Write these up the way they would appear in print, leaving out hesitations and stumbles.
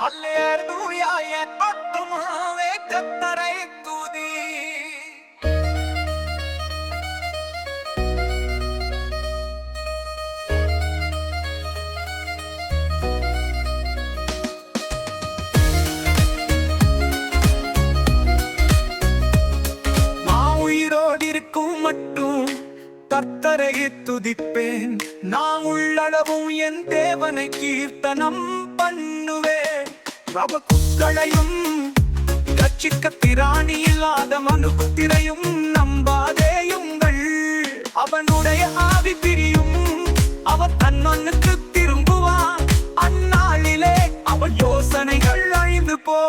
அல்லேலூயா என் ஆத்துமாவே கர்த்தரை துதி. நான் உயிரோடிருக்கும் மட்டும் கர்த்தரை துதிப்பேன். நான் உள்ளளவும் என் தேவனை கீர்த்தனம் பண்ணுவேன். அவக்குக்களையும் ரட்சிக்க திராணி இல்லாத மனுபுத்திரையும் நம்பாதேயுங்கள். அவனுடைய ஆவி பிரியும், அவர் தன்னொன்னுக்கு திரும்புவான். அந்நாளிலே அவன் யோசனைகள் அழிந்து போ.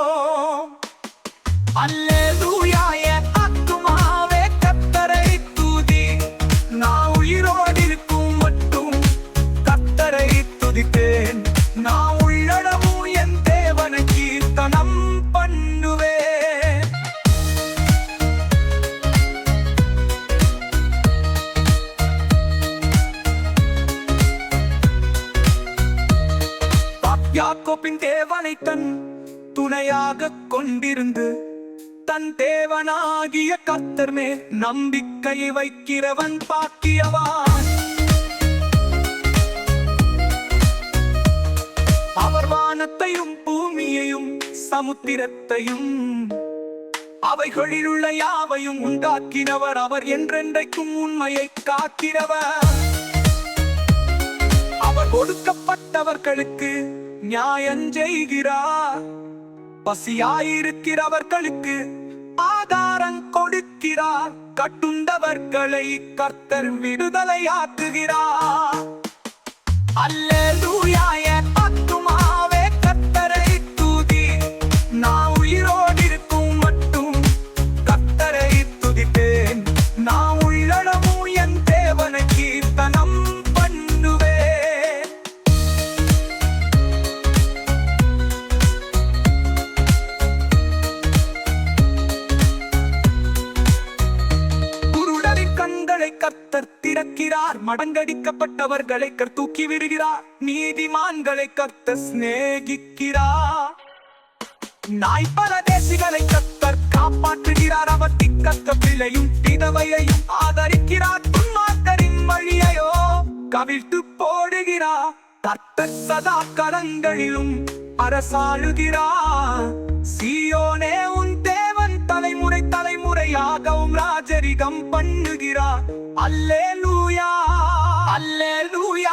அல்லேலூயா என் ஆத்துமாவே கர்த்தரை துதி. நான் உயிரோடிருக்கும் மட்டும் கர்த்தரை துதிப்பேன். நான் உள்ளளவும் என் தேவனை கீர்த்தனம் பண்ணுவேன். யாக்கோபின் தேவனை தன் துணையாக கொண்டிருந்து தன் தேவனாகிய கர்த்தர் மேல் நம்பிக்கை வைக்கிறவன் பாக்கியவான். அவர் வானத்தையும் பூமியையும் சமுத்திரத்தையும் அவைகளில் உள்ள யாவையும் உண்டாக்கினவர். அவர் என்றென்றைக்கும் உண்மையை காக்கிறவர். அவர் ஒடுக்கப்பட்டவர்களுக்கு நியாயம் செய்கிறார். பசியாயிருக்கிறவர்களுக்கு ஆதாரம் கொடுக்கிறார். கட்டுண்டவர்களை கர்த்தர் விடுதலையாக்குகிறார். அல்லேலூயா என் ஆத்துமாவே கர்த்தரை துதி. நான் உயிரோடிருக்கும் மட்டும் கர்த்தரை துதிப்பேன். நான் உள்ளளவும் என் தேவனை கீர்த்தனம் பண்ணுவேன். குருடரின் கண்களை கர்த்தர் திறக்கிறார். மடங்கடிக்கப்பட்டவர்களை கர்த்தர் தூக்கி விடுகிறார். நீதிமான்களை கர்த்தர் சிநேகிக்கிறார். நாய் பரதேசிகளை கர்த்தர் காப்பாற்றுகிறார். அவர் திக்கற்ற பிள்ளையும் விதவையையும் ஆதரிக்கிறார். துன்மார்க்கரின் வழியையோ கவிழ்த்து போடுகிறார். கர்த்தர் சதா கரங்களிலும் அரசாளுகிறார். சீயோனே உன் தேவன் தலைமுறை தலைமுறையாகவும் ராஜரிகம் பண்ணுகிறார். அல்லேலூயா அல்லேலூயா